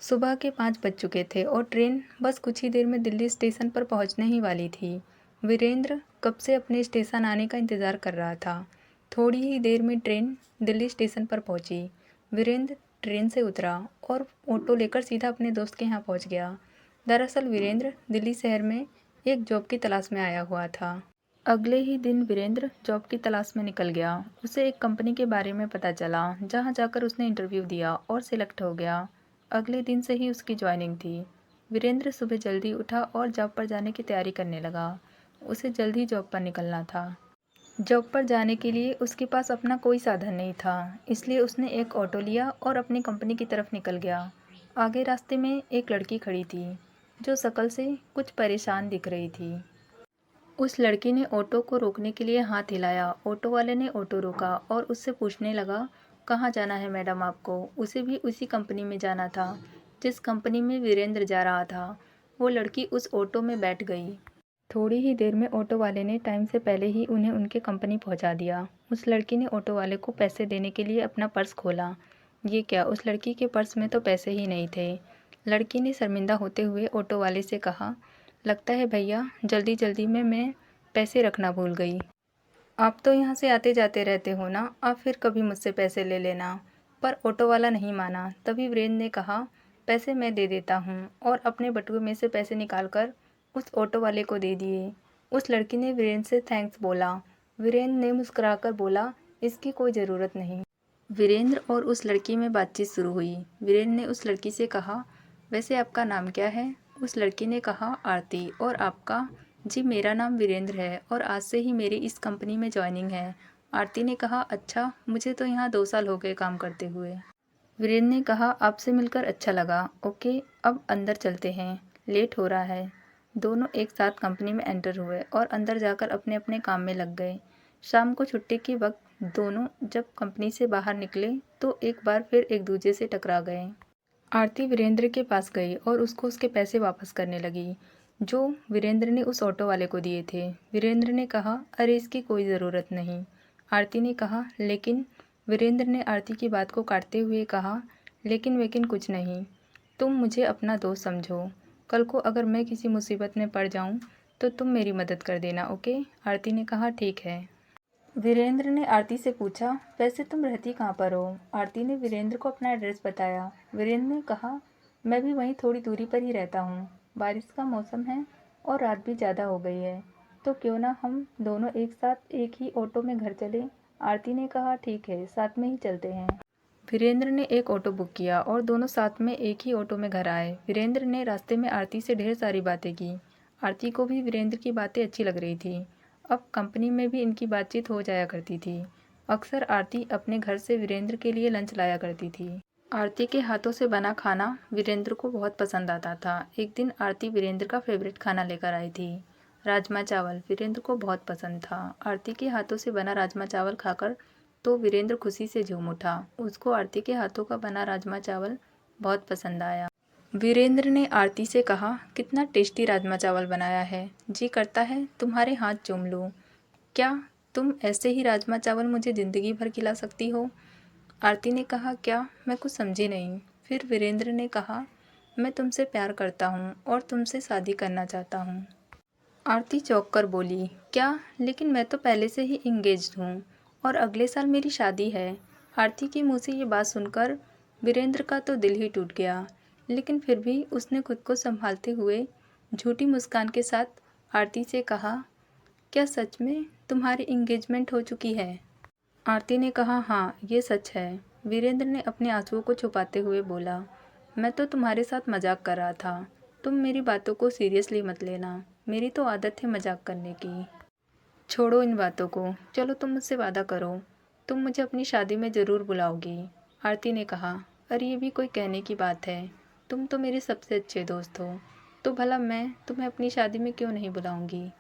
सुबह के 5 बज चुके थे और ट्रेन बस कुछ ही देर में दिल्ली स्टेशन पर पहुंचने ही वाली थी। वीरेंद्र कब से अपने स्टेशन आने का इंतज़ार कर रहा था। थोड़ी ही देर में ट्रेन दिल्ली स्टेशन पर पहुंची। वीरेंद्र ट्रेन से उतरा और ऑटो लेकर सीधा अपने दोस्त के यहाँ पहुंच गया। दरअसल वीरेंद्र दिल्ली शहर में एक जॉब की तलाश में आया हुआ था। अगले ही दिन वीरेंद्र जॉब की तलाश में निकल गया। उसे एक कंपनी के बारे में पता चला, जहाँ जाकर उसने इंटरव्यू दिया और सिलेक्ट हो गया। अगले दिन से ही उसकी ज्वाइनिंग थी। वीरेंद्र सुबह जल्दी उठा और जॉब पर जाने की तैयारी करने लगा। उसे जल्द ही जॉब पर निकलना था। जॉब पर जाने के लिए उसके पास अपना कोई साधन नहीं था, इसलिए उसने एक ऑटो लिया और अपनी कंपनी की तरफ निकल गया। आगे रास्ते में एक लड़की खड़ी थी, जो शक्ल से कुछ परेशान दिख रही थी। उस लड़की ने ऑटो को रोकने के लिए हाथ हिलाया। ऑटो वाले ने ऑटो रोका और उससे पूछने लगा, कहाँ जाना है मैडम आपको। उसे भी उसी कंपनी में जाना था जिस कंपनी में वीरेंद्र जा रहा था। वो लड़की उस ऑटो में बैठ गई। थोड़ी ही देर में ऑटो वाले ने टाइम से पहले ही उन्हें उनके कंपनी पहुंचा दिया। उस लड़की ने ऑटो वाले को पैसे देने के लिए अपना पर्स खोला। ये क्या, उस लड़की के पर्स में तो पैसे ही नहीं थे। लड़की ने शर्मिंदा होते हुए ऑटो वाले से कहा, लगता है भैया जल्दी जल्दी में मैं पैसे रखना भूल गई। आप तो यहाँ से आते जाते रहते हो ना, आप फिर कभी मुझसे पैसे ले लेना। पर ऑटो वाला नहीं माना। तभी वीरेंद्र ने कहा, पैसे मैं दे देता हूँ, और अपने बटुए में से पैसे निकालकर उस ऑटो वाले को दे दिए। उस लड़की ने वीरेंद्र से थैंक्स बोला। वीरेंद्र ने मुस्कुराकर बोला, इसकी कोई ज़रूरत नहीं। वीरेंद्र और उस लड़की में बातचीत शुरू हुई। वीरेंद्र ने उस लड़की से कहा, वैसे आपका नाम क्या है। उस लड़की ने कहा, आरती। और आपका। जी मेरा नाम वीरेंद्र है और आज से ही मेरी इस कंपनी में ज्वाइनिंग है। आरती ने कहा, अच्छा, मुझे तो यहाँ 2 साल हो गए काम करते हुए। वीरेंद्र ने कहा, आपसे मिलकर अच्छा लगा। ओके, अब अंदर चलते हैं, लेट हो रहा है। दोनों एक साथ कंपनी में एंटर हुए और अंदर जाकर अपने अपने काम में लग गए। शाम को छुट्टी के वक्त दोनों जब कंपनी से बाहर निकले तो एक बार फिर एक दूसरे से टकरा गए। आरती वीरेंद्र के पास गई और उसको उसके पैसे वापस करने लगी, जो वीरेंद्र ने उस ऑटो वाले को दिए थे। वीरेंद्र ने कहा, अरे इसकी कोई ज़रूरत नहीं। आरती ने कहा, लेकिन। वीरेंद्र ने आरती की बात को काटते हुए कहा, लेकिन वेकिन कुछ नहीं। तुम मुझे अपना दोस्त समझो। कल को अगर मैं किसी मुसीबत में पड़ जाऊं तो तुम मेरी मदद कर देना, ओके। आरती ने कहा, ठीक है। वीरेंद्र ने आरती से पूछा, वैसे तुम रहती कहाँ पर हो। आरती ने वीरेंद्र को अपना एड्रेस बताया। वीरेंद्र ने कहा, मैं भी वहीं थोड़ी दूरी पर ही रहता हूँ। बारिश का मौसम है और रात भी ज़्यादा हो गई है, तो क्यों ना हम दोनों एक साथ एक ही ऑटो में घर चले। आरती ने कहा, ठीक है, साथ में ही चलते हैं। वीरेंद्र ने एक ऑटो बुक किया और दोनों साथ में एक ही ऑटो में घर आए। वीरेंद्र ने रास्ते में आरती से ढेर सारी बातें की। आरती को भी वीरेंद्र की बातें अच्छी लग रही थी। अब कंपनी में भी इनकी बातचीत हो जाया करती थी। अक्सर आरती अपने घर से वीरेंद्र के लिए लंच लाया करती थी। आरती के हाथों से बना खाना वीरेंद्र को बहुत पसंद आता था। एक दिन आरती वीरेंद्र का फेवरेट खाना लेकर आई थी, राजमा चावल। वीरेंद्र को बहुत पसंद था। आरती के हाथों से बना राजमा चावल खाकर तो वीरेंद्र खुशी से झूम उठा। उसको आरती के हाथों का बना राजमा चावल बहुत पसंद आया। वीरेंद्र ने आरती से कहा, कितना टेस्टी राजमा चावल बनाया है, जी करता है तुम्हारे हाथ चूम लूँ। क्या तुम ऐसे ही राजमा चावल मुझे ज़िंदगी भर खिला सकती हो। आरती ने कहा, क्या, मैं कुछ समझी नहीं। फिर वीरेंद्र ने कहा, मैं तुमसे प्यार करता हूँ और तुमसे शादी करना चाहता हूँ। आरती चौंक कर बोली, क्या, लेकिन मैं तो पहले से ही इंगेज्ड हूँ और अगले साल मेरी शादी है। आरती के मुंह से ये बात सुनकर वीरेंद्र का तो दिल ही टूट गया, लेकिन फिर भी उसने खुद को संभालते हुए झूठी मुस्कान के साथ आरती से कहा, क्या सच में तुम्हारी इंगेजमेंट हो चुकी है। आरती ने कहा, हाँ, ये सच है। वीरेंद्र ने अपने आंसुओं को छुपाते हुए बोला, मैं तो तुम्हारे साथ मजाक कर रहा था। तुम मेरी बातों को सीरियसली मत लेना, मेरी तो आदत है मजाक करने की। छोड़ो इन बातों को, चलो तुम मुझसे वादा करो, तुम मुझे अपनी शादी में ज़रूर बुलाओगी। आरती ने कहा, अरे ये भी कोई कहने की बात है, तुम तो मेरे सबसे अच्छे दोस्त हो, तो भला मैं तुम्हें अपनी शादी में क्यों नहीं बुलाऊंगी।